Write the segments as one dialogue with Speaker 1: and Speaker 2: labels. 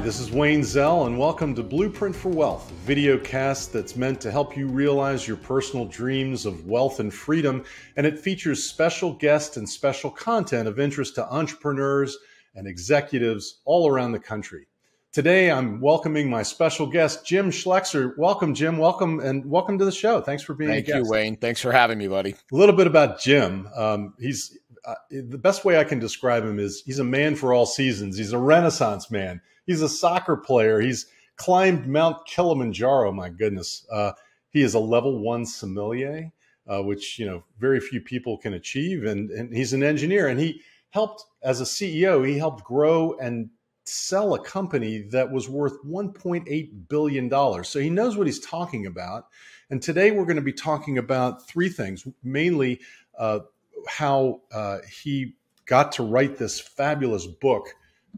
Speaker 1: this is Wayne Zell, and welcome to Blueprint for Wealth, a video cast that's meant to help you realize your personal dreams of wealth and freedom, and it features special guests and special content of interest to entrepreneurs and executives all around the country. Today, I'm welcoming my special guest, Jim Schleckser. Welcome, Jim. Welcome to the show. Thanks for being a guest.
Speaker 2: Thank you, Wayne. Thanks for having me, buddy.
Speaker 1: A little bit about Jim. He's the best way I can describe him is he's a man for all seasons. He's a Renaissance man. He's a soccer player. He's climbed Mount Kilimanjaro. My goodness. He is a level 1 sommelier, which, very few people can achieve. And he's an engineer, and he helped, as a CEO, he helped grow and sell a company that was worth $1.8 billion. So he knows what he's talking about. And today we're going to be talking about three things, mainly how he got to write this fabulous book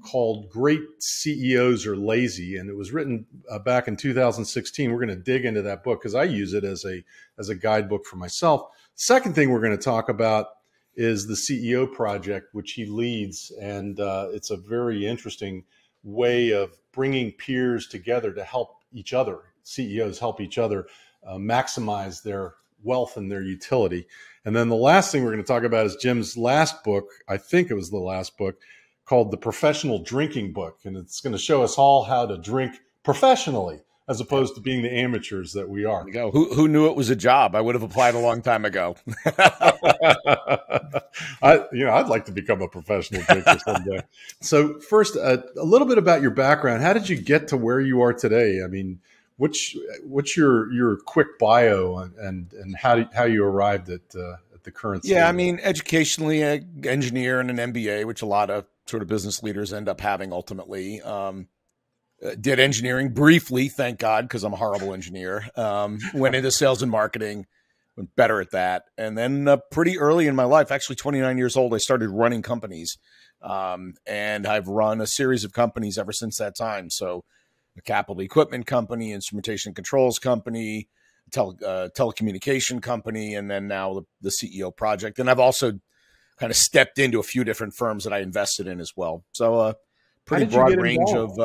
Speaker 1: called Great CEOs Are Lazy. And it was written back in 2016. We're going to dig into that book because I use it as a guidebook for myself. Second thing we're going to talk about is the CEO project, which he leads. And it's a very interesting way of bringing peers together to help each other. CEOs help each other maximize their wealth and their utility. And then the last thing we're going to talk about is Jim's last book. I think it was the last book, called The Professional Drinking Book. And it's going to show us all how to drink professionally as opposed to being the amateurs that we are.
Speaker 2: There you go. Who knew it was a job? I would have applied a long time ago.
Speaker 1: I'd like to become a professional drinker someday. So first, a little bit about your background. How did you get to where you are today? I mean, what's your quick bio and how you arrived at the current stage?
Speaker 2: Yeah, I mean, educationally, an engineer and an MBA, which a lot of sort of business leaders end up having ultimately. Did engineering briefly, thank God, because I'm a horrible engineer. Went into sales and marketing, went better at that. And then pretty early in my life, actually 29 years old, I started running companies. And I've run a series of companies ever since that time. So a capital equipment company, instrumentation controls company, telecommunication company, and then now the CEO project. And I've also kind of stepped into a few different firms that I invested in as well. So pretty broad range of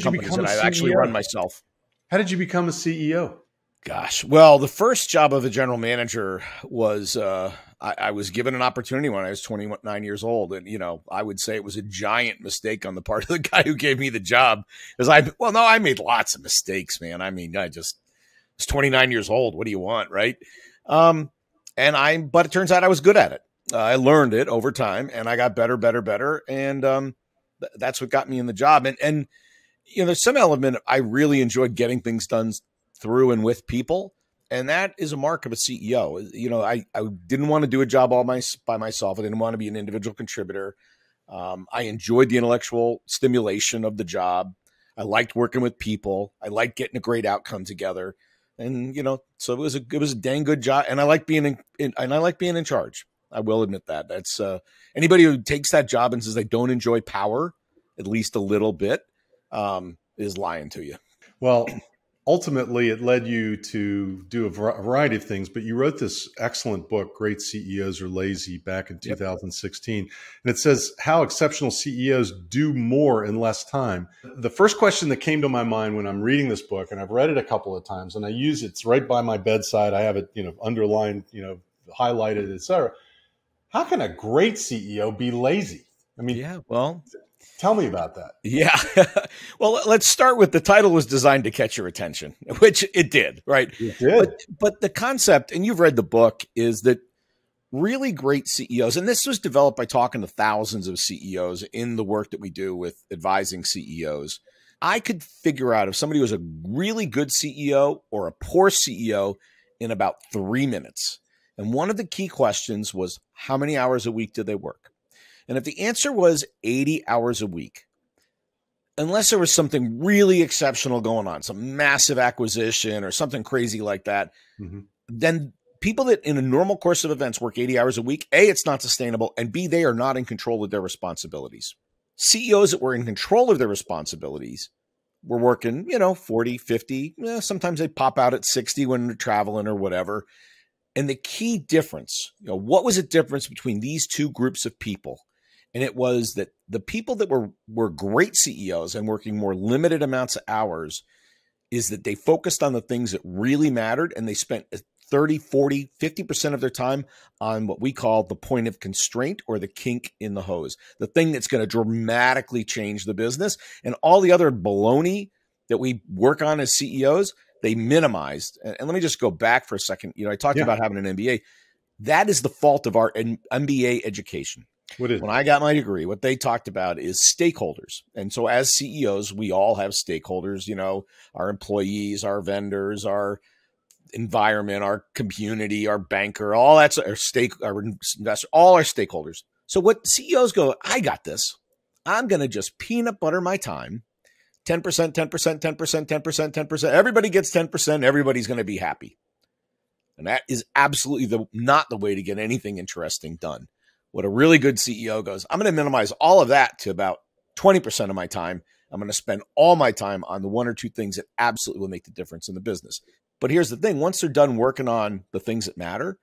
Speaker 2: companies that I actually run myself.
Speaker 1: How did you become a CEO?
Speaker 2: Gosh, well, the first job of a general manager was I was given an opportunity when I was 29 years old. And, I would say it was a giant mistake on the part of the guy who gave me the job. I made lots of mistakes, man. I mean, I was 29 years old. What do you want, right? But it turns out I was good at it. I learned it over time, and I got better. And that's what got me in the job. And there's some element I really enjoyed getting things done through and with people. And that is a mark of a CEO. I didn't want to do a job by myself. I didn't want to be an individual contributor. I enjoyed the intellectual stimulation of the job. I liked working with people. I liked getting a great outcome together. And, so it was a dang good job. And I like being in charge. I will admit that. That's anybody who takes that job and says they don't enjoy power, at least a little bit, is lying to you. Well,
Speaker 1: ultimately, it led you to do a variety of things, but you wrote this excellent book, Great CEOs Are Lazy, back in 2016. Yep. And it says how exceptional CEOs do more in less time. The first question that came to my mind when I'm reading this book, and I've read it a couple of times, and I use it's right by my bedside. I have it, underlined, highlighted, et cetera. How can a great CEO be lazy? I mean, tell me about that.
Speaker 2: Yeah. Well, let's start with the title was designed to catch your attention, which it did, right?
Speaker 1: It did.
Speaker 2: But the concept, and you've read the book, is that really great CEOs, and this was developed by talking to thousands of CEOs in the work that we do with advising CEOs. I could figure out if somebody was a really good CEO or a poor CEO in about 3 minutes. And one of the key questions was, how many hours a week did they work? And if the answer was 80 hours a week, unless there was something really exceptional going on, some massive acquisition or something crazy like that, then people that in a normal course of events work 80 hours a week, A, it's not sustainable, and B, they are not in control of their responsibilities. CEOs that were in control of their responsibilities were working, 40, 50, sometimes they pop out at 60 when they're traveling or whatever. And the key difference, what was the difference between these two groups of people? And it was that the people that were great CEOs and working more limited amounts of hours is that they focused on the things that really mattered, and they spent 30, 40, 50% of their time on what we call the point of constraint, or the kink in the hose, the thing that's going to dramatically change the business. And all the other baloney that we work on as CEOs, they minimized. And let me just go back for a second. I talked about having an MBA. That is the fault of our MBA education.
Speaker 1: What is
Speaker 2: when I got my degree, what they talked about is stakeholders. And so as CEOs, we all have stakeholders, our employees, our vendors, our environment, our community, our banker, all that's our investor, all our stakeholders. So what CEOs go, I got this. I'm going to just peanut butter my time. 10%, 10%, 10%, 10%, 10%. Everybody gets 10%. Everybody's going to be happy. And that is absolutely not the way to get anything interesting done. What a really good CEO goes, I'm going to minimize all of that to about 20% of my time. I'm going to spend all my time on the one or two things that absolutely will make the difference in the business. But here's the thing. Once they're done working on the things that matter,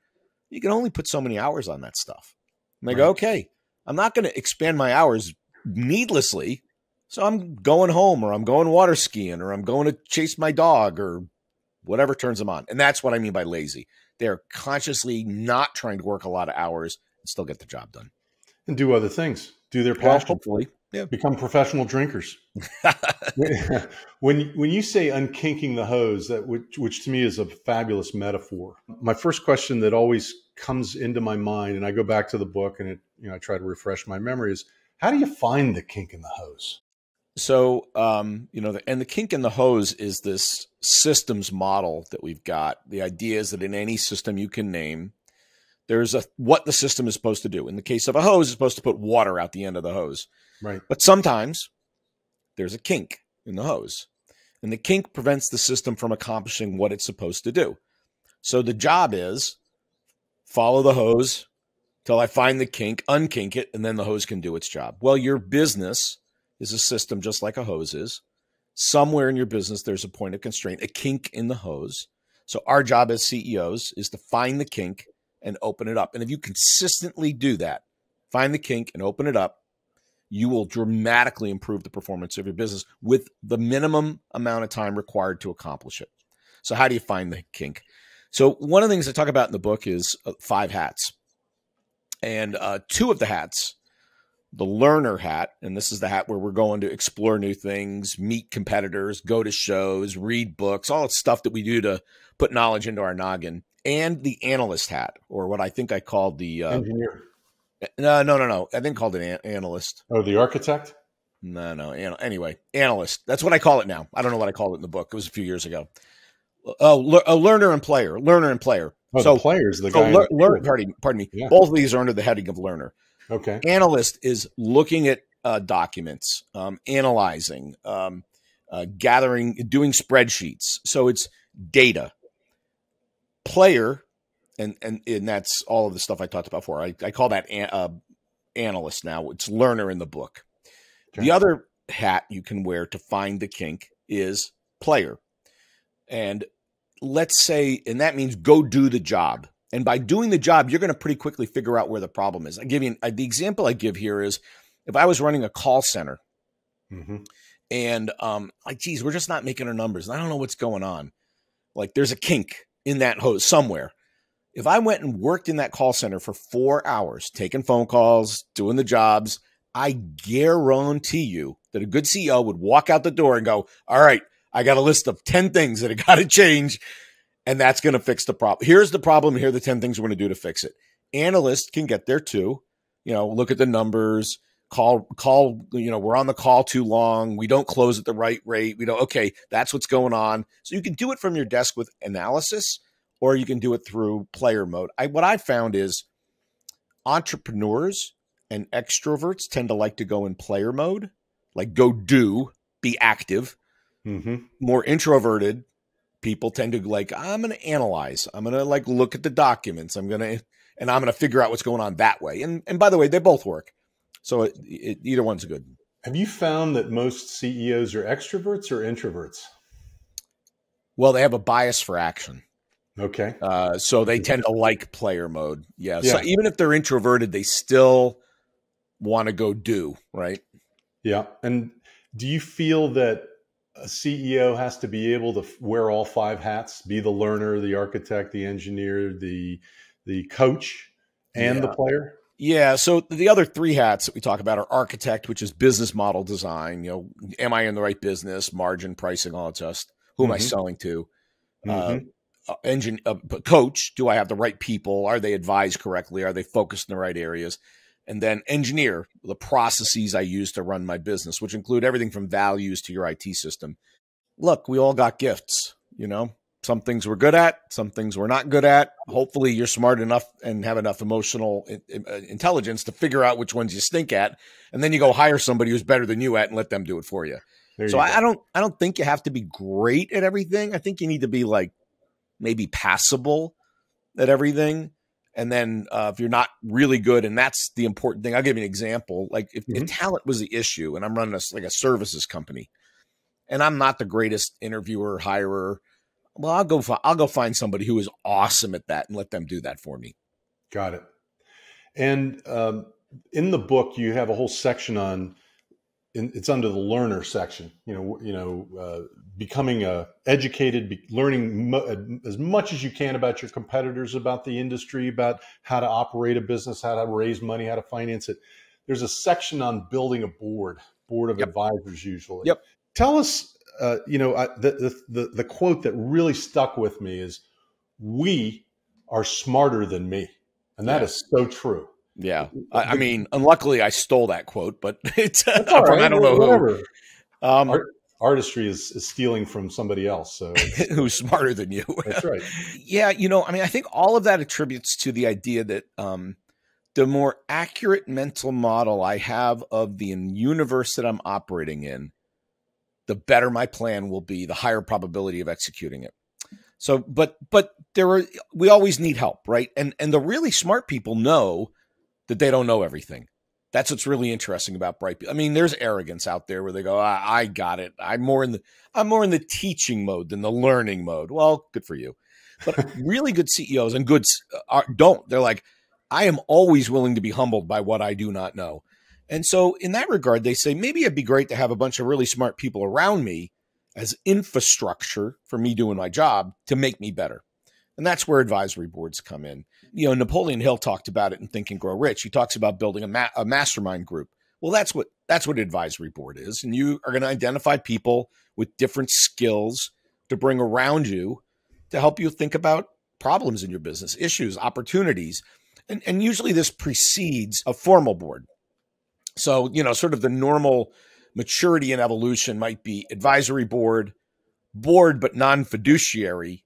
Speaker 2: you can only put so many hours on that stuff. And they go, okay, I'm not going to expand my hours needlessly. So I'm going home, or I'm going water skiing, or I'm going to chase my dog, or whatever turns them on. And that's what I mean by lazy. They're consciously not trying to work a lot of hours and still get the job done.
Speaker 1: And do other things. Do their passion.
Speaker 2: Hopefully. Yeah.
Speaker 1: Become professional drinkers. When you say unkinking the hose, which to me is a fabulous metaphor. My first question that always comes into my mind, and I go back to the book and I try to refresh my memory, is how do you find the kink in the hose?
Speaker 2: So, and the kink in the hose is this systems model that we've got. The idea is that in any system you can name, there's what the system is supposed to do. In the case of a hose, it's supposed to put water out the end of the hose.
Speaker 1: Right.
Speaker 2: But sometimes there's a kink in the hose, and the kink prevents the system from accomplishing what it's supposed to do. So the job is follow the hose till I find the kink, unkink it, and then the hose can do its job. Well, your business is a system just like a hose is. Somewhere in your business, there's a point of constraint, a kink in the hose. So our job as CEOs is to find the kink and open it up. And if you consistently do that, find the kink and open it up, you will dramatically improve the performance of your business with the minimum amount of time required to accomplish it. So how do you find the kink? So one of the things I talk about in the book is 5 hats. And 2 of the hats, the learner hat, and this is the hat where we're going to explore new things, meet competitors, go to shows, read books, all that stuff that we do to put knowledge into our noggin, and the analyst hat, or what I think I called the
Speaker 1: engineer.
Speaker 2: No. I think called it an analyst.
Speaker 1: Oh, the architect?
Speaker 2: No. Anyway, analyst. That's what I call it now. I don't know what I called it in the book. It was a few years ago. Oh, a learner and player.
Speaker 1: Oh, so the player's the guy.
Speaker 2: Pardon me.
Speaker 1: Yeah.
Speaker 2: Both of these are under the heading of learner.
Speaker 1: Okay.
Speaker 2: Analyst is looking at documents, analyzing, gathering, doing spreadsheets. So it's data. Player, and that's all of the stuff I talked about before. I call that analyst now. It's learner in the book. Okay. The other hat you can wear to find the kink is player. And let's say, and that means go do the job. And by doing the job, you're going to pretty quickly figure out where the problem is. I give you the example I give here is if I was running a call center and geez, we're just not making our numbers. And I don't know what's going on. Like there's a kink in that hose somewhere. If I went and worked in that call center for 4 hours, taking phone calls, doing the jobs, I guarantee you that a good CEO would walk out the door and go, all right, I got a list of 10 things that I got to change. And that's going to fix the problem. Here's the problem. Here are the 10 things we're going to do to fix it. Analysts can get there too. Look at the numbers, call, we're on the call too long. We don't close at the right rate. Okay, that's what's going on. So you can do it from your desk with analysis, or you can do it through player mode. What I found is entrepreneurs and extroverts tend to like to go in player mode, like go do, be active. More introverted people tend to I'm going to analyze. I'm going to look at the documents. I'm going to figure out what's going on that way. And by the way, they both work. So either one's good.
Speaker 1: Have you found that most CEOs are extroverts or introverts?
Speaker 2: Well, they have a bias for action.
Speaker 1: Okay.
Speaker 2: So they tend to like player mode. Yeah. So even if they're introverted, they still want to go do, right?
Speaker 1: Yeah. And do you feel that a CEO has to be able to wear all five hats, be the learner, the architect, the engineer, the coach, and the
Speaker 2: Yeah.
Speaker 1: player?
Speaker 2: Yeah. So the other three hats that we talk about are architect, which is business model design. You know, am I in the right business, margin, pricing, all that just who am I
Speaker 1: Mm-hmm.
Speaker 2: selling to? Uh,
Speaker 1: Mm-hmm.
Speaker 2: Coach, do I have the right people? Are they advised correctly? Are they focused in the right areas? And then engineer, the processes I use to run my business, which include everything from values to your IT system. Look, we all got gifts, you know, some things we're good at, some things we're not good at. Hopefully you're smart enough and have enough emotional intelligence to figure out which ones you stink at. And then you go hire somebody who's better than you at and let them do it for you.
Speaker 1: There
Speaker 2: So
Speaker 1: you go.
Speaker 2: I don't think you have to be great at everything. I think you need to be like maybe passable at everything. And then if you're not really good, and that's the important thing, I'll give you an example. Like if talent was the issue and I'm running a services company and I'm not the greatest interviewer, hirer, well, I'll go find somebody who is awesome at that and let them do that for me.
Speaker 1: Got it. And in the book, you have a whole section on, it's under the learner section, becoming educated, learning as much as you can about your competitors, about the industry, about how to operate a business, how to raise money, how to finance it. There's a section on building a board of
Speaker 2: Yep.
Speaker 1: advisors usually.
Speaker 2: Yep.
Speaker 1: Tell us, the quote that really stuck with me is, "We are smarter than me." And that is so true.
Speaker 2: Yeah. I mean, unluckily I stole that quote, but it's
Speaker 1: That's all right.
Speaker 2: I don't know
Speaker 1: Whatever.
Speaker 2: who.
Speaker 1: Artistry is stealing from somebody else. So
Speaker 2: Who's smarter than you.
Speaker 1: That's right.
Speaker 2: Yeah. You know, I mean, I think all of that attributes to the idea that the more accurate mental model I have of the universe that I'm operating in, the better my plan will be, the higher probability of executing it. So, but we always need help, right? And the really smart people know that they don't know everything. That's what's really interesting about bright people. I mean, there's arrogance out there where they go, I got it. I'm more in the teaching mode than the learning mode. Well, good for you. But really good CEOs and don't. They're like, I am always willing to be humbled by what I do not know. And so in that regard, they say, maybe it'd be great to have a bunch of really smart people around me as infrastructure for me doing my job to make me better. And that's where advisory boards come in. You know, Napoleon Hill talked about it in Think and Grow Rich. He talks about building a mastermind group. Well, that's what advisory board is. And you are going to identify people with different skills to bring around you to help you think about problems in your business, issues, opportunities. And usually this precedes a formal board. So, you know, sort of the normal maturity and evolution might be advisory board, but non-fiduciary,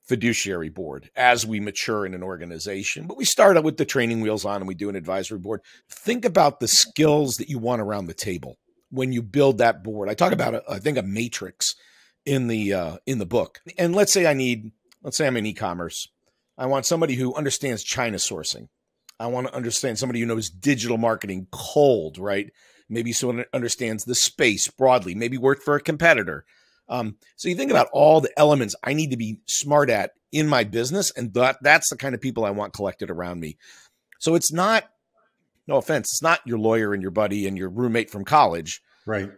Speaker 2: fiduciary board as we mature in an organization. But we start out with the training wheels on and we do an advisory board. Think about the skills that you want around the table when you build that board. I talk about, I think, a matrix in the book. And let's say I'm in e-commerce. I want somebody who understands China sourcing. I want to understand somebody who knows digital marketing cold, right? Maybe someone understands the space broadly, maybe worked for a competitor. So you think about all the elements I need to be smart at in my business, and that's the kind of people I want collected around me. So it's not, no offense, it's not your lawyer and your buddy and your roommate from college.
Speaker 1: Right.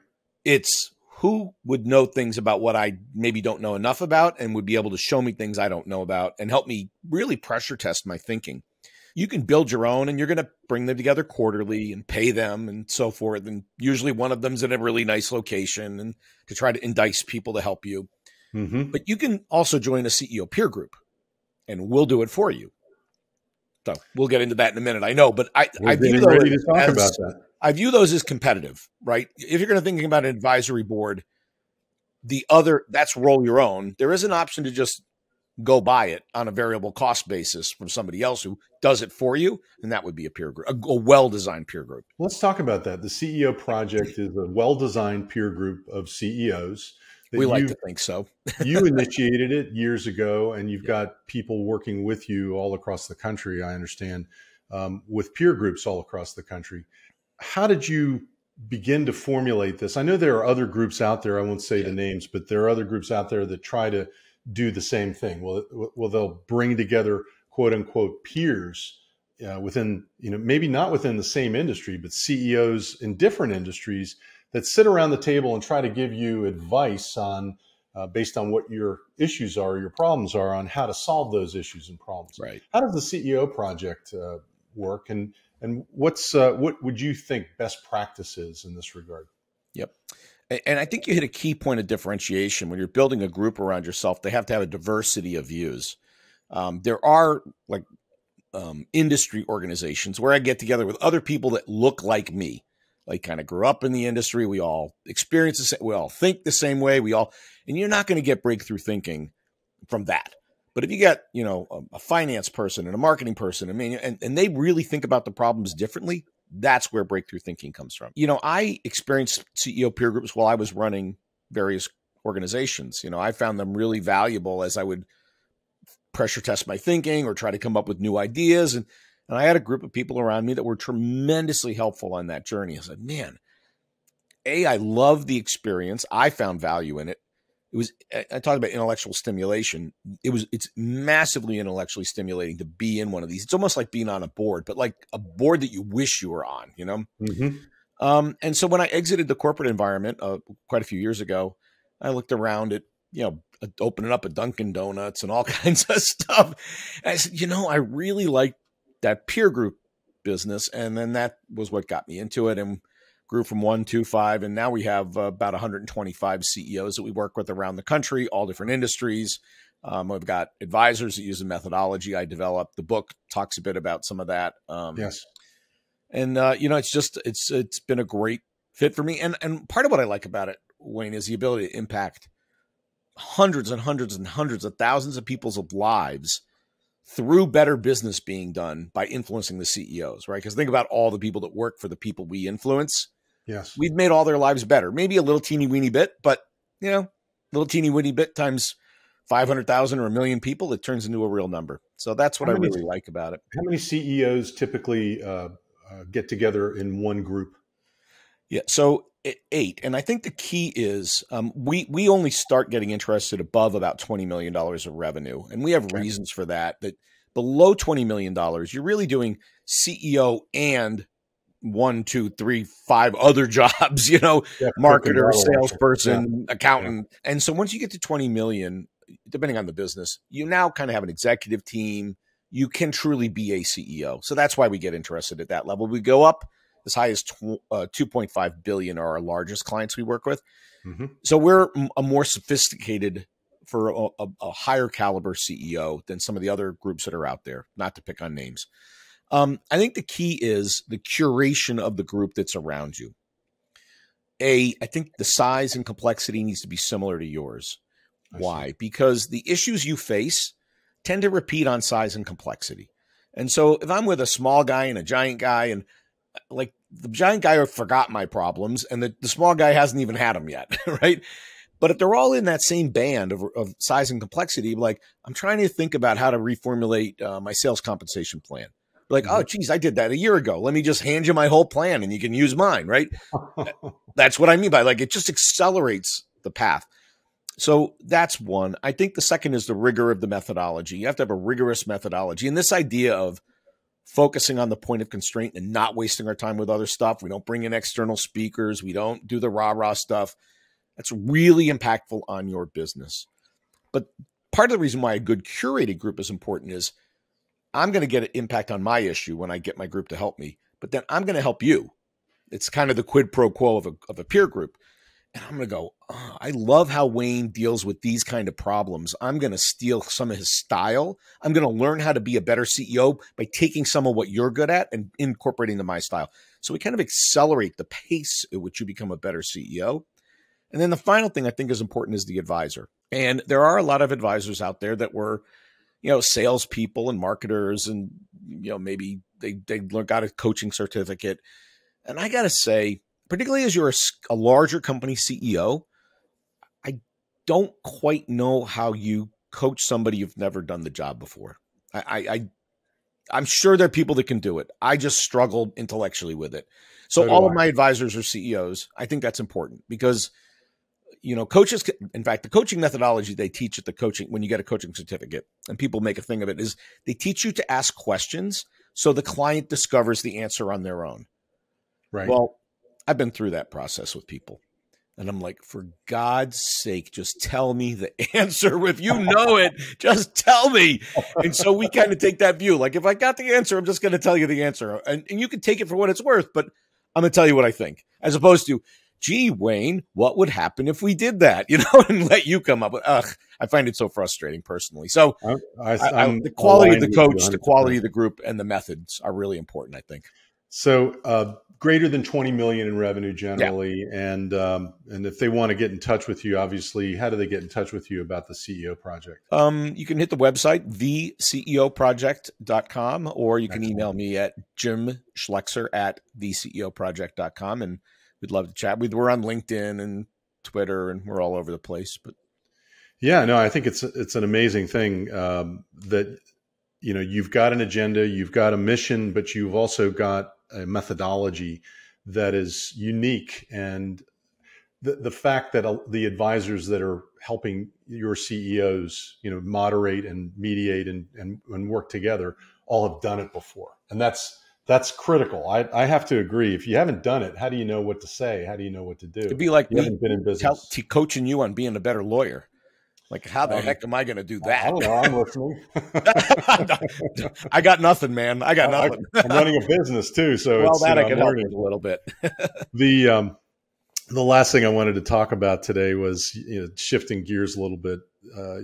Speaker 2: It's who would know things about what I maybe don't know enough about and would be able to show me things I don't know about and help me really pressure test my thinking. You can build your own and you're going to bring them together quarterly and pay them and so forth. And usually one of them's in a really nice location and to try to entice people to help you.
Speaker 1: Mm-hmm.
Speaker 2: But you can also join a CEO peer group and we'll do it for you. So we'll get into that in a minute. I know, but I view those as competitive, right? If you're going to think about an advisory board, that's roll your own. There is an option to just go buy it on a variable cost basis from somebody else who does it for you. And that would be a peer group, a well-designed peer group.
Speaker 1: Let's talk about that. The CEO Project is a well-designed peer group of CEOs.
Speaker 2: We like to think so.
Speaker 1: You initiated it years ago, and you've got people working with you all across the country, I understand, with peer groups all across the country. How did you begin to formulate this? I know there are other groups out there, I won't say the names, but there are other groups out there that try to do the same thing. Well, they'll bring together quote unquote peers within, maybe not within the same industry, but CEOs in different industries that sit around the table and try to give you advice on, based on what your issues are, your problems are, on how to solve those issues and problems.
Speaker 2: Right.
Speaker 1: How does the CEO project work, and what would you think best practice is in this regard?
Speaker 2: Yep. And I think you hit a key point of differentiation. When you're building a group around yourself, they have to have a diversity of views. There are industry organizations where I get together with other people that look like me, like kind of grew up in the industry. We all experience the same, we all think the same way. And you're not going to get breakthrough thinking from that. But if you get, a finance person and a marketing person, and they really think about the problems differently, that's where breakthrough thinking comes from. I experienced CEO peer groups while I was running various organizations. I found them really valuable as I would pressure test my thinking or try to come up with new ideas. And I had a group of people around me that were tremendously helpful on that journey. I said, man, I love the experience. I found value in it. I talked about intellectual stimulation. It's massively intellectually stimulating to be in one of these. It's almost like being on a board, but like a board that you wish you were on,
Speaker 1: Mm-hmm.
Speaker 2: And so when I exited the corporate environment quite a few years ago, I looked around at, opening up a Dunkin' Donuts and all kinds of stuff. And I said, I really like that peer group business. And then that was what got me into it, and grew from 1 to 5. And now we have about 125 CEOs that we work with around the country, all different industries. We've got advisors that use the methodology I developed. The book talks a bit about some of that.
Speaker 1: Yes.
Speaker 2: And, it's been a great fit for me. And part of what I like about it, Wayne, is the ability to impact hundreds and hundreds and hundreds of thousands of people's lives through better business being done by influencing the CEOs, right? Because think about all the people that work for the people we influence.
Speaker 1: Yes.
Speaker 2: We've made all their lives better. Maybe a little teeny weeny bit, but little teeny weeny bit times 500,000 or 1 million people, it turns into a real number. So that's what I really like about it.
Speaker 1: How many CEOs typically get together in one group?
Speaker 2: Yeah. So 8. And I think the key is we only start getting interested above about $20 million of revenue. And we have reasons for that below $20 million, you're really doing CEO and 1, 2, 3, 5 other jobs, marketer, salesperson, accountant. Yeah. And so once you get to 20 million, depending on the business, you now kind of have an executive team. You can truly be a CEO. So that's why we get interested at that level. We go up as high as 2.5 billion are our largest clients we work with.
Speaker 1: Mm-hmm.
Speaker 2: So we're a more sophisticated, for a higher caliber CEO than some of the other groups that are out there, not to pick on names. I think the key is the curation of the group that's around you. I think the size and complexity needs to be similar to yours. Why? Because the issues you face tend to repeat on size and complexity. And so if I'm with a small guy and a giant guy, and like the giant guy forgot my problems and the small guy hasn't even had them yet, right? But if they're all in that same band of size and complexity, like I'm trying to think about how to reformulate my sales compensation plan. Like, oh, geez, I did that a year ago. Let me just hand you my whole plan and you can use mine, right? That's what I mean by like, it just accelerates the path. So that's one. I think the second is the rigor of the methodology. You have to have a rigorous methodology. And this idea of focusing on the point of constraint and not wasting our time with other stuff. We don't bring in external speakers. We don't do the rah-rah stuff. That's really impactful on your business. But part of the reason why a good curated group is important is I'm going to get an impact on my issue when I get my group to help me, but then I'm going to help you. It's kind of the quid pro quo of a peer group. And I'm going to go, oh, I love how Wayne deals with these kind of problems. I'm going to steal some of his style. I'm going to learn how to be a better CEO by taking some of what you're good at and incorporating to my style. So we kind of accelerate the pace at which you become a better CEO. And then the final thing I think is important is the advisor. And there are a lot of advisors out there that were, salespeople and marketers, and, maybe they got a coaching certificate. And I got to say, particularly as you're a larger company CEO, I don't quite know how you coach somebody you've never done the job before. I'm sure there are people that can do it. I just struggled intellectually with it. So all of my advisors are CEOs. I think that's important because, coaches, in fact, the coaching methodology they teach at the coaching, when you get a coaching certificate and people make a thing of it, is they teach you to ask questions so the client discovers the answer on their own.
Speaker 1: Right.
Speaker 2: Well, I've been through that process with people. And I'm like, for God's sake, just tell me the answer. If you know it, just tell me. And so we kind of take that view. Like, if I got the answer, I'm just going to tell you the answer. And you can take it for what it's worth, but I'm going to tell you what I think. As opposed to, gee, Wayne, what would happen if we did that? You know, and let you come up with, I find it so frustrating personally. So the quality of the coach, the quality of the group, and the methods are really important, I think.
Speaker 1: So greater than 20 million in revenue generally. Yeah. And if they want to get in touch with you, obviously, how do they get in touch with you about the CEO project?
Speaker 2: You can hit the website, theceoproject.com, or you can email me at Jim Schleckser at theceoproject.com. And we'd love to chat. We're on LinkedIn and Twitter, and we're all over the place. But
Speaker 1: yeah, no, I think it's an amazing thing that, you know, you've got an agenda, you've got a mission, but you've also got a methodology that is unique. And the fact that the advisors that are helping your CEOs, you know, moderate and mediate and work together all have done it before. And that's critical. I have to agree. If you haven't done it, how do you know what to say? How do you know what to do?
Speaker 2: It'd be like
Speaker 1: you haven't been in business.
Speaker 2: Coaching you on being a better lawyer. Like, how the heck am I going to do that?
Speaker 1: I don't know. I'm listening.
Speaker 2: I got nothing, man. I got nothing.
Speaker 1: I'm running a business too, so
Speaker 2: well,
Speaker 1: it's,
Speaker 2: that I can help with a little bit.
Speaker 1: The last thing I wanted to talk about today was, you know, shifting gears a little bit.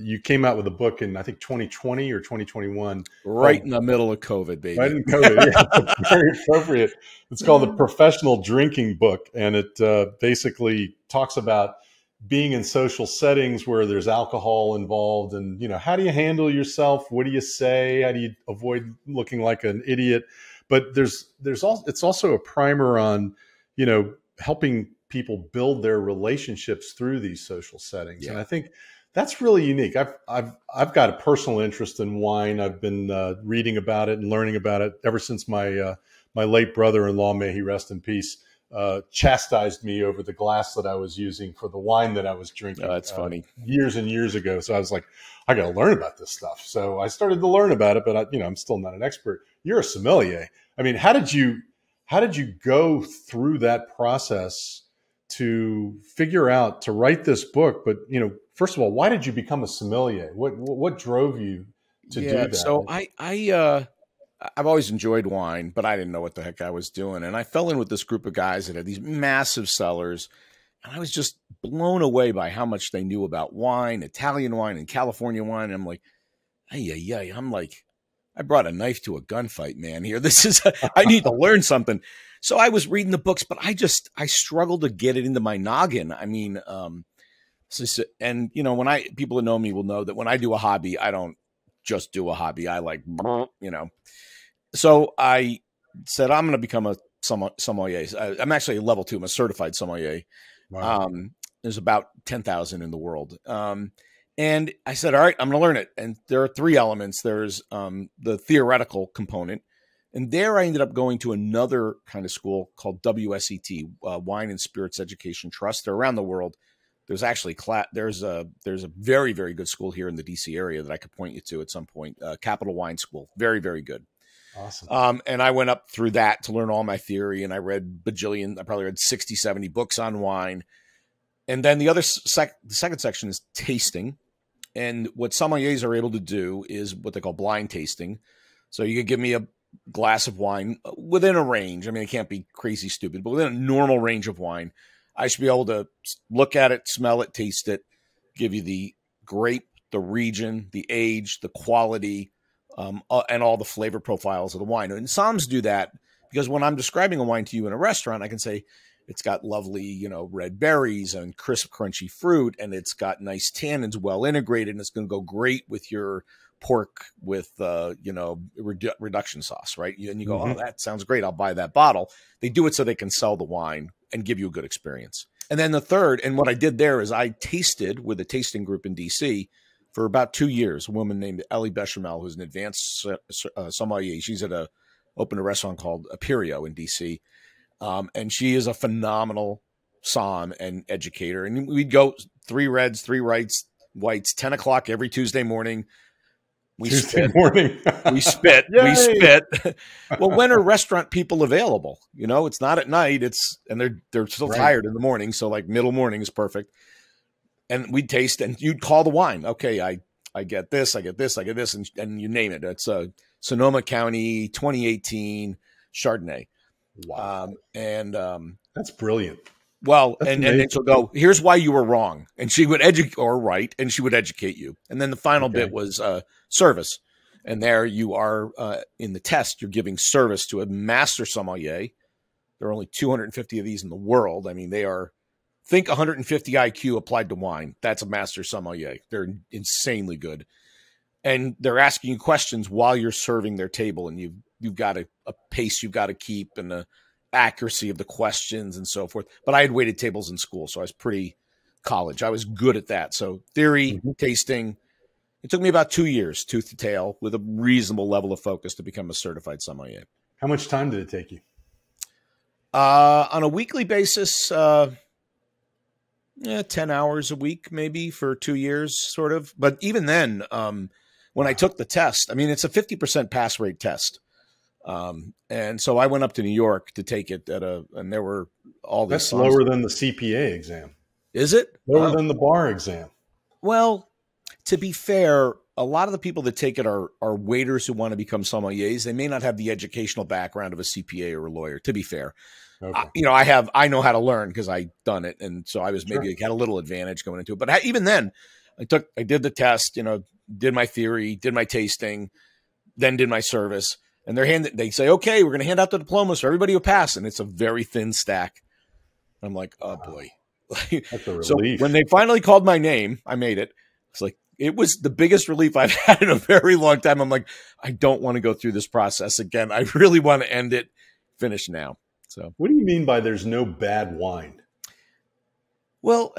Speaker 1: You came out with a book in, I think, 2020 or 2021.
Speaker 2: Right in the middle of COVID, baby.
Speaker 1: Right in COVID. Yeah, very appropriate. It's called The Professional Drinking Book, and it basically talks about being in social settings where there's alcohol involved, and, you know, how do you handle yourself? What do you say? How do you avoid looking like an idiot? But it's also a primer on, you know, helping people build their relationships through these social settings. Yeah. And I think that's really unique. I've got a personal interest in wine. I've been reading about it and learning about it ever since my late brother-in-law, may he rest in peace, chastised me over the glass that I was using for the wine that I was drinking.
Speaker 2: Oh, that's funny.
Speaker 1: Years and years ago. So I was like, I got to learn about this stuff. So I started to learn about it, but I'm still not an expert. You're a sommelier. I mean, how did you go through that process to figure out to write this book? But, you know, first of all, why did you become a sommelier? What drove you to do that?
Speaker 2: So I've always enjoyed wine, but I didn't know what the heck I was doing. And I fell in with this group of guys that had these massive cellars. And I was just blown away by how much they knew about wine, Italian wine and California wine. And I'm like, I'm like, I brought a knife to a gunfight, man, here. I need to learn something. So I was reading the books, but I struggled to get it into my noggin. I mean, and, you know, people that know me will know that when I do a hobby, I don't just do a hobby. I like, you know. So I said, I'm going to become a sommelier. I'm actually a level 2. I'm a certified sommelier. Wow. There's about 10,000 in the world. And I said, all right, I'm going to learn it. And there are 3 elements. There's the theoretical component. And there I ended up going to another kind of school called WSET, Wine and Spirits Education Trust. They're around the world. There's actually there's a very, very good school here in the DC area that I could point you to at some point. Capital Wine School. Very, very good.
Speaker 1: Awesome.
Speaker 2: And I went up through that to learn all my theory, and I read I probably read 60, 70 books on wine. And then the second section is tasting. And what sommeliers are able to do is what they call blind tasting. So you could give me a glass of wine within a range. I mean, it can't be crazy stupid, but within a normal range of wine. I should be able to look at it, smell it, taste it, give you the grape, the region, the age, the quality, and all the flavor profiles of the wine. And somms do that because when I'm describing a wine to you in a restaurant, I can say it's got lovely, you know, red berries and crisp, crunchy fruit, and it's got nice tannins, well integrated, and it's going to go great with your pork with, you know, reduction sauce, right? And you go, oh, that sounds great. I'll buy that bottle. They do it so they can sell the wine and give you a good experience. And then the third, and what I did there is I tasted with a tasting group in DC for about 2 years, a woman named Ellie Bechamel, who's an advanced sommelier. She's opened a restaurant called Aperio in DC. And she is a phenomenal somm and educator. And we'd go 3 reds, 3 whites, 10 o'clock every Tuesday morning. We
Speaker 1: Tuesday
Speaker 2: spit.
Speaker 1: morning.
Speaker 2: We spit.
Speaker 1: Yay!
Speaker 2: We spit. Well, when are restaurant people available? You know, it's not at night. And they're still tired in the morning. So like middle morning is perfect. And we'd taste, and you'd call the wine. Okay, I get this, I get this, I get this, and you name it. It's a Sonoma County 2018 Chardonnay.
Speaker 1: Wow. That's brilliant.
Speaker 2: Well,
Speaker 1: That's
Speaker 2: and then she'll go, here's why you were wrong. And she would educate, or right, and she would educate you. And then the final bit was service. And there you are in the test, you're giving service to a master sommelier. There are only 250 of these in the world. I mean, they are, think 150 IQ applied to wine. That's a master sommelier. They're insanely good. And they're asking you questions while you're serving their table. And you've got a pace you've got to keep, and the accuracy of the questions and so forth. But I had waited tables in school, so I was pretty college. I was good at that. So theory, tasting. It took me about 2 years, tooth to tail, with a reasonable level of focus to become a certified sommelier.
Speaker 1: How much time did it take you?
Speaker 2: On a weekly basis, 10 hours a week, maybe for 2 years, sort of. But even then, when I took the test, I mean, it's a 50% pass rate test. And so I went up to New York to take it and there were all these.
Speaker 1: That's lower than the CPA exam.
Speaker 2: Is it?
Speaker 1: Lower than the bar exam.
Speaker 2: Well, to be fair, a lot of the people that take it are waiters who want to become sommeliers. They may not have the educational background of a CPA or a lawyer, to be fair. Okay. I know how to learn because I've done it. And so I was maybe had a little advantage going into it. But even then I did the test, did my theory, did my tasting, then did my service. And they say, okay, we're going to hand out the diplomas for everybody who passed. And it's a very thin stack. I'm like, oh boy.
Speaker 1: That's a relief.
Speaker 2: So when they finally called my name, I made it. It's like, it was the biggest relief I've had in a very long time. I'm like, I don't want to go through this process again. I really want to end it, finish now. So
Speaker 1: what do you mean by there's no bad wine?
Speaker 2: Well,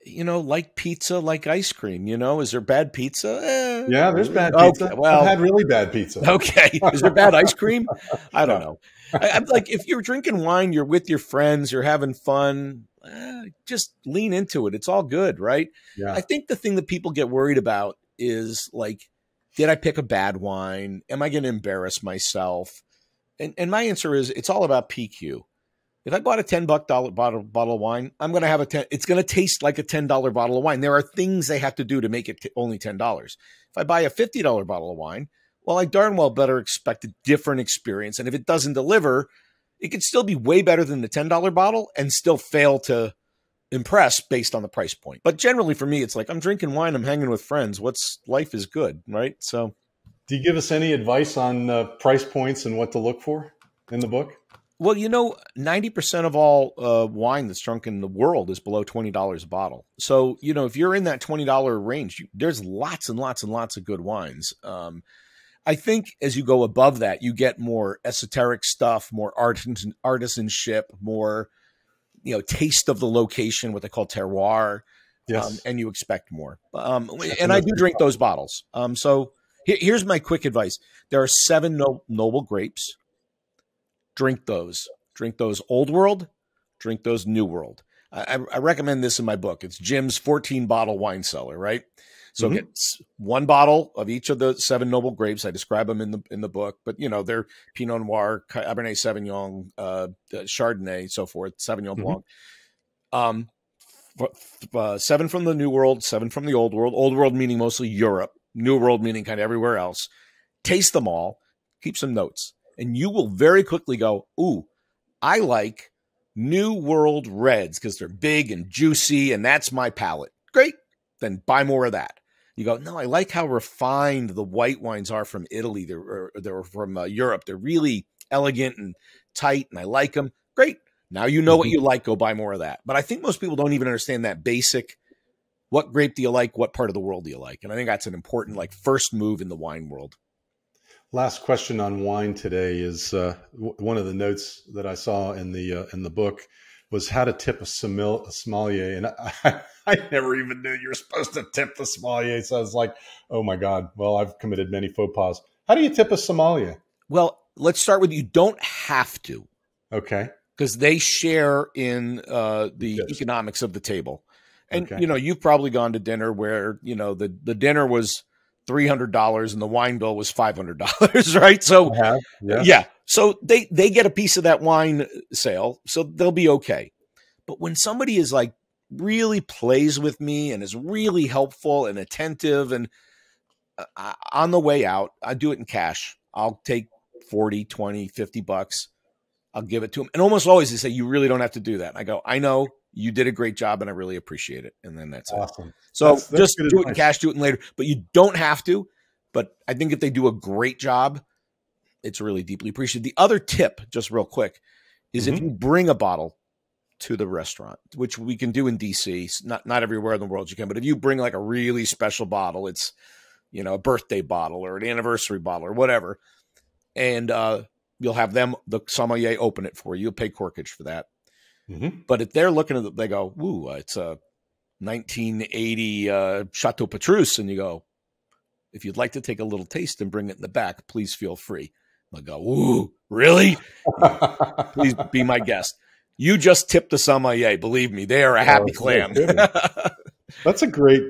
Speaker 2: like pizza, like ice cream, is there bad pizza?
Speaker 1: Yeah, there's bad pizza. Okay, well, I've had really bad pizza.
Speaker 2: Okay. Is there bad ice cream? I don't know. I'm like, if you're drinking wine, you're with your friends, you're having fun, just lean into it. It's all good, right? Yeah. I think the thing that people get worried about is like, did I pick a bad wine? Am I going to embarrass myself? And my answer is, it's all about PQ. If I bought a $10 bottle of wine, I'm going to have it's going to taste like a $10 bottle of wine. There are things they have to do to make it only $10. If I buy a $50 bottle of wine, well, I darn well better expect a different experience. And if it doesn't deliver, it could still be way better than the $10 bottle and still fail to impress based on the price point. But generally for me, it's like, I'm drinking wine, I'm hanging with friends. Life is good, right? So
Speaker 1: do you give us any advice on price points and what to look for in the book?
Speaker 2: Well, 90% of all wine that's drunk in the world is below $20 a bottle. So, if you're in that $20 range, there's lots and lots and lots of good wines. I think as you go above that, you get more esoteric stuff, more artisanship, more, taste of the location, what they call terroir. Yes. And you expect more. And I do drink those bottles. So here's my quick advice. There are 7 noble grapes. Drink those. Drink those Old World. Drink those New World. I recommend this in my book. It's Jim's 14-bottle wine cellar, right? So get 1 bottle of each of the 7 noble grapes. I describe them in the book, but they're Pinot Noir, Cabernet Sauvignon, Chardonnay, so forth, Sauvignon Blanc. 7 from the New World, 7 from the Old World. Old World meaning mostly Europe. New World meaning kind of everywhere else. Taste them all. Keep some notes. And you will very quickly go, ooh, I like New World reds because they're big and juicy, and that's my palate. Great. Then buy more of that. You go, no, I like how refined the white wines are from Italy. They're from Europe. They're really elegant and tight, and I like them. Great. Now you know what you like. Go buy more of that. But I think most people don't even understand that basic, what grape do you like? What part of the world do you like? And I think that's an important first move in the wine world.
Speaker 1: Last question on wine today is one of the notes that I saw in the book was how to tip a sommelier. And I never even knew you were supposed to tip the sommelier. So I was like, oh my God, well, I've committed many faux pas. How do you tip a sommelier?
Speaker 2: Well, let's start with you don't have to.
Speaker 1: Okay.
Speaker 2: Because they share in the economics of the table. And, you've probably gone to dinner where, the dinner was $300 and the wine bill was $500, right? So
Speaker 1: yes.
Speaker 2: yeah, so they get a piece of that wine sale, so they'll be okay. But when somebody is like really plays with me and is really helpful and attentive, and on the way out, I do it in cash. I'll take 40, 20, $50. I'll give it to them. And almost always they say, you really don't have to do that. And I go, I know you did a great job and I really appreciate it. And then that's
Speaker 1: awesome.
Speaker 2: It. So
Speaker 1: that's
Speaker 2: just do it in cash, do it in later, but you don't have to. But I think if they do a great job, it's really deeply appreciated. The other tip, just real quick, is if you bring a bottle to the restaurant, which we can do in DC, not everywhere in the world you can, but if you bring like a really special bottle, it's, you know, a birthday bottle or an anniversary bottle or whatever, and you'll have them, the sommelier, open it for you. You'll pay corkage for that. But if they're looking at it, they go, ooh, it's a 1980 Chateau Petrus, and you go, if you'd like to take a little taste and bring it in the back, please feel free. They'll go, ooh, really? Please be my guest. You just tipped the sommelier. Believe me, they are a happy clam.
Speaker 1: Those are great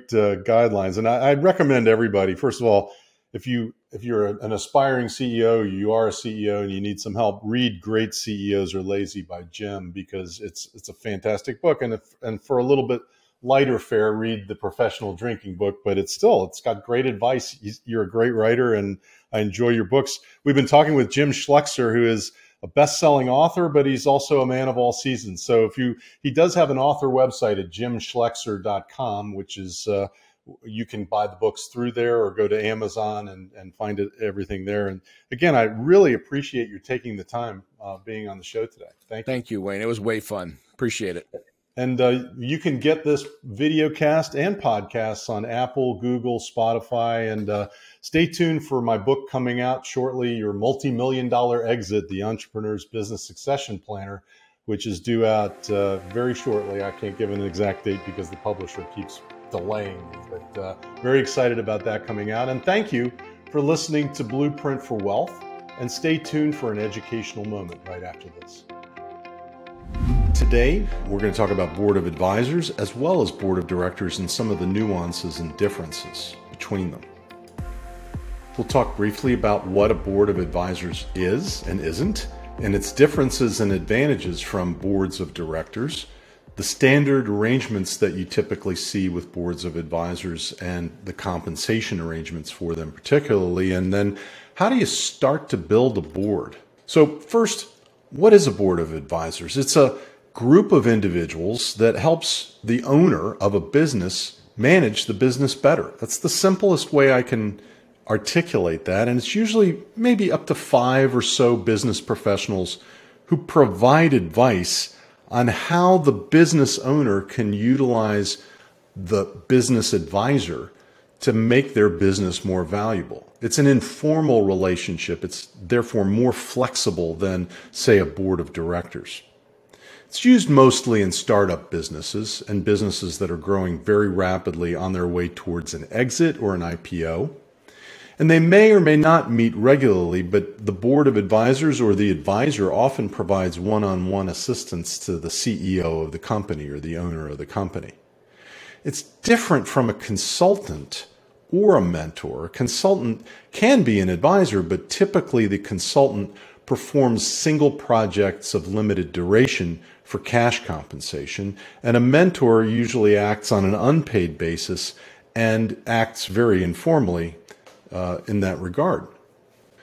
Speaker 1: guidelines. And I'd recommend everybody, first of all, if you're an aspiring CEO, you are a CEO and you need some help, read Great CEOs Are Lazy by Jim, because it's a fantastic book. And for a little bit lighter fare, read The Professional Drinking Book, but it's got great advice. You're a great writer and I enjoy your books. We've been talking with Jim Schleckser, who is a best-selling author, but he's also a man of all seasons. So he does have an author website at jimschleckser.com, which is, you can buy the books through there or go to Amazon and find everything there. And again, I really appreciate you taking the time being on the show today.
Speaker 2: Thank you, Wayne. It was way fun. Appreciate it.
Speaker 1: And you can get this video cast and podcasts on Apple, Google, Spotify, and stay tuned for my book coming out shortly, Your Multi-Million-Dollar Exit, The Entrepreneur's Business Succession Planner, which is due out very shortly. I can't give an exact date because the publisher keeps delaying me, but very excited about that coming out. And thank you for listening to Blueprint for Wealth, and stay tuned for an educational moment right after this. Today, we're going to talk about board of advisors as well as board of directors and some of the nuances and differences between them. We'll talk briefly about what a board of advisors is and isn't, and its differences and advantages from boards of directors, the standard arrangements that you typically see with boards of advisors and the compensation arrangements for them particularly, and then how do you start to build a board? So first, what is a board of advisors? It's a group of individuals that helps the owner of a business manage the business better. That's the simplest way I can articulate that. And it's usually maybe up to 5 or so business professionals who provide advice on how the business owner can utilize the business advisor to make their business more valuable. It's an informal relationship. It's therefore more flexible than, say, a board of directors. It's used mostly in startup businesses and businesses that are growing very rapidly on their way towards an exit or an IPO. And they may or may not meet regularly, but the board of advisors or the advisor often provides one-on-one assistance to the CEO of the company or the owner of the company. It's different from a consultant or a mentor. A consultant can be an advisor, but typically the consultant performs single projects of limited duration for cash compensation, and a mentor usually acts on an unpaid basis and acts very informally in that regard.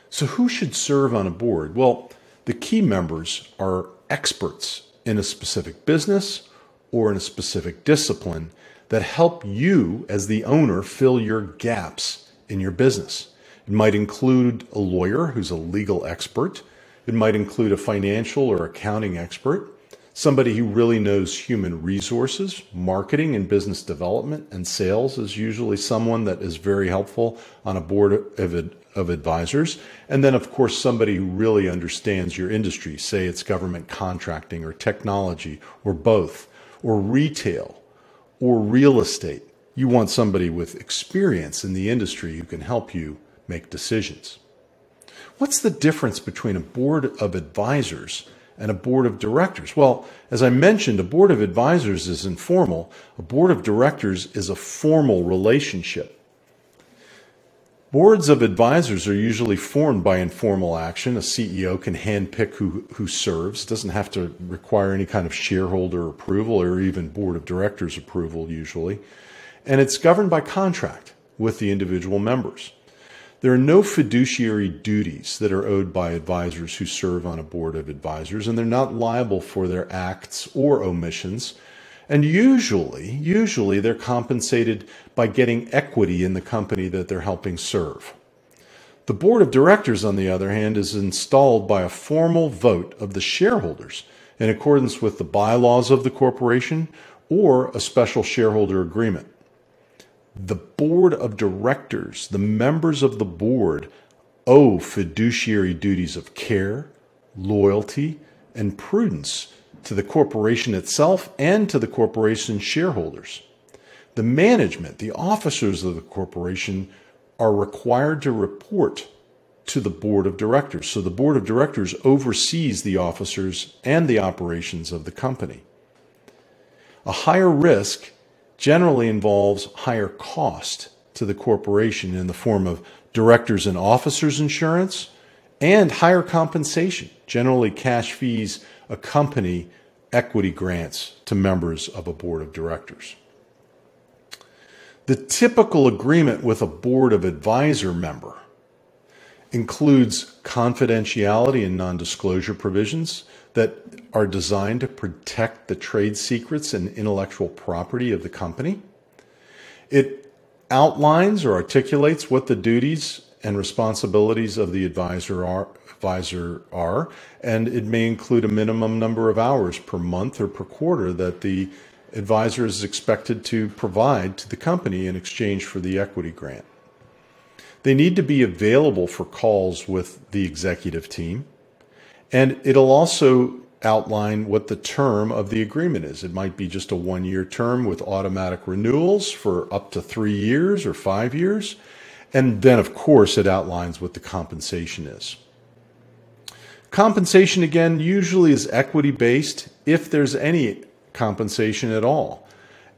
Speaker 1: So who should serve on a board? Well, the key members are experts in a specific business or in a specific discipline that help you as the owner fill your gaps in your business. It might include a lawyer who's a legal expert. It might include a financial or accounting expert, somebody who really knows human resources, marketing and business development, and sales is usually someone that is very helpful on a board of advisors. And then, of course, somebody who really understands your industry, say it's government contracting or technology or both, or retail or real estate. You want somebody with experience in the industry who can help you make decisions. What's the difference between a board of advisors and a board of directors? Well, as I mentioned, a board of advisors is informal. A board of directors is a formal relationship. Boards of advisors are usually formed by informal action. A CEO can handpick who serves. It doesn't have to require any kind of shareholder approval or even board of directors approval usually. And it's governed by contract with the individual members. There are no fiduciary duties that are owed by advisors who serve on a board of advisors, and they're not liable for their acts or omissions. And usually they're compensated by getting equity in the company that they're helping serve. The board of directors, on the other hand, is installed by a formal vote of the shareholders in accordance with the bylaws of the corporation or a special shareholder agreement. The board of directors, the members of the board, owe fiduciary duties of care, loyalty, and prudence to the corporation itself and to the corporation's shareholders. The management, the officers of the corporation, are required to report to the board of directors. So the board of directors oversees the officers and the operations of the company. A higher risk generally involves higher cost to the corporation in the form of directors and officers insurance and higher compensation. Generally, cash fees accompany equity grants to members of a board of directors. The typical agreement with a board of advisor member includes confidentiality and non-disclosure provisions that are designed to protect the trade secrets and intellectual property of the company. It outlines or articulates what the duties and responsibilities of the advisor are, and it may include a minimum number of hours per month or per quarter that the advisor is expected to provide to the company in exchange for the equity grant. They need to be available for calls with the executive team, and it'll also outline what the term of the agreement is. It might be just a one-year term with automatic renewals for up to 3 years or 5 years. And then, of course, it outlines what the compensation is. Compensation, again, usually is equity-based if there's any compensation at all.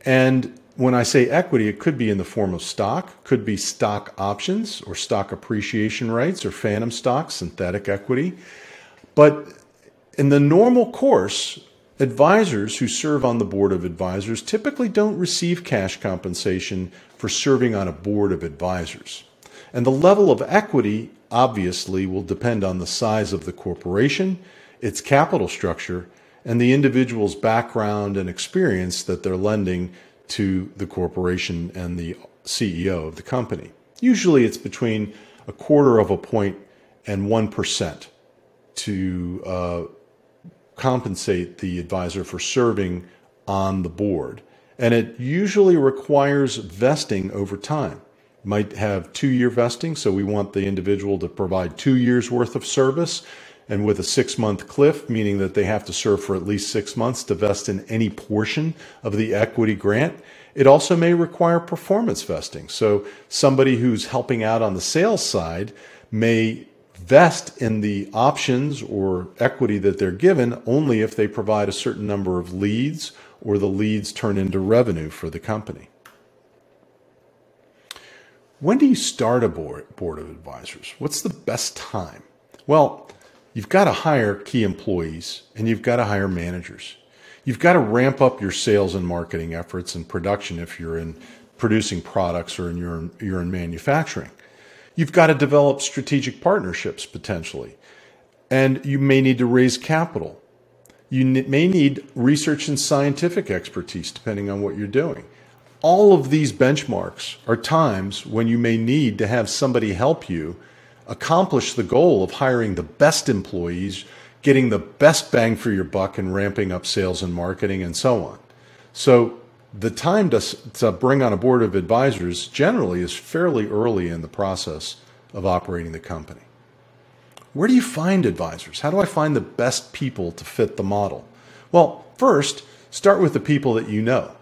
Speaker 1: And when I say equity, it could be in the form of stock, could be stock options or stock appreciation rights or phantom stock, synthetic equity. But in the normal course, advisors who serve on the board of advisors typically don't receive cash compensation for serving on a board of advisors. And the level of equity obviously will depend on the size of the corporation, its capital structure, and the individual's background and experience that they're lending to the corporation and the CEO of the company. Usually it's between 1/4 point and 1% to compensate the advisor for serving on the board. And it usually requires vesting over time. Might have 2-year vesting, so we want the individual to provide 2 years worth of service, and with a 6-month cliff, meaning that they have to serve for at least 6 months to vest in any portion of the equity grant. It also may require performance vesting. So somebody who's helping out on the sales side may vest in the options or equity that they're given only if they provide a certain number of leads or the leads turn into revenue for the company. When do you start a board of advisors? What's the best time? Well, you've got to hire key employees and you've got to hire managers. You've got to ramp up your sales and marketing efforts and production if you're in producing products or you're in manufacturing. You've got to develop strategic partnerships potentially, and you may need to raise capital. You may need research and scientific expertise depending on what you're doing. All of these benchmarks are times when you may need to have somebody help you accomplish the goal of hiring the best employees, getting the best bang for your buck, and ramping up sales and marketing and so on. So the time to bring on a board of advisors generally is fairly early in the process of operating the company. Where do you find advisors? How do I find the best people to fit the model? Well, first, start with the people that you know,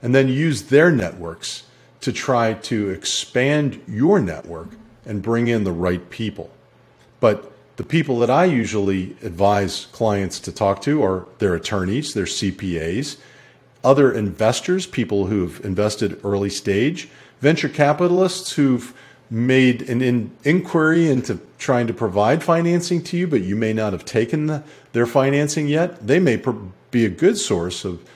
Speaker 1: and then use their networks to try to expand your network and bring in the right people. But the people that I usually advise clients to talk to are their attorneys, their CPAs, other investors, people who've invested early stage, venture capitalists who've made an inquiry into trying to provide financing to you, but you may not have taken their financing yet, they may be a good source of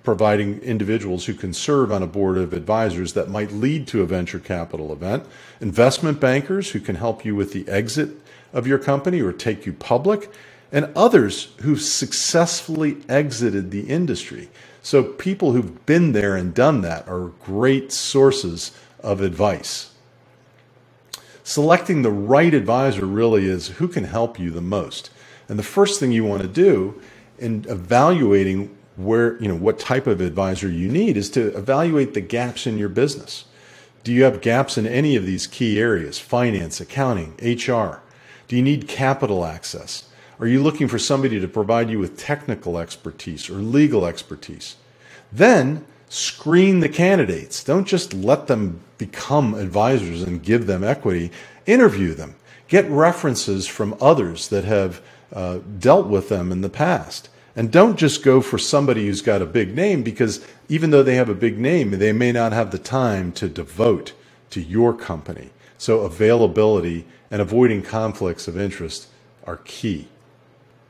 Speaker 1: providing individuals who can serve on a board of advisors that might lead to a venture capital event, investment bankers who can help you with the exit of your company or take you public, and others who've successfully exited the industry. So people who've been there and done that are great sources of advice. Selecting the right advisor really is who can help you the most. And the first thing you want to do in evaluating what type of advisor you need is to evaluate the gaps in your business. Do you have gaps in any of these key areas? Finance, accounting, HR? Do you need capital access? Are you looking for somebody to provide you with technical expertise or legal expertise? Then screen the candidates. Don't just let them become advisors and give them equity. Interview them. Get references from others that have dealt with them in the past. And don't just go for somebody who's got a big name, because even though they have a big name, they may not have the time to devote to your company. So availability and avoiding conflicts of interest are key.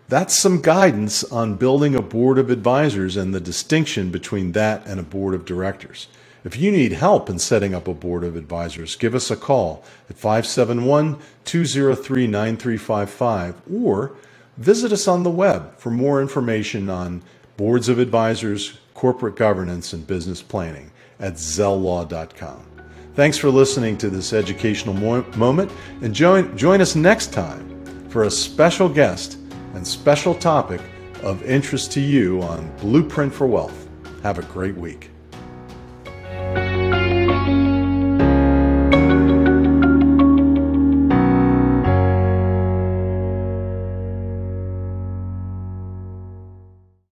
Speaker 1: That's some guidance on building a board of advisors and the distinction between that and a board of directors. If you need help in setting up a board of advisors, give us a call at 571-203-9355 or visit us on the web for more information on boards of advisors, corporate governance, and business planning at zellaw.com. Thanks for listening to this educational moment, and join us next time for a special guest and special topic of interest to you on Blueprint for Wealth. Have a great week.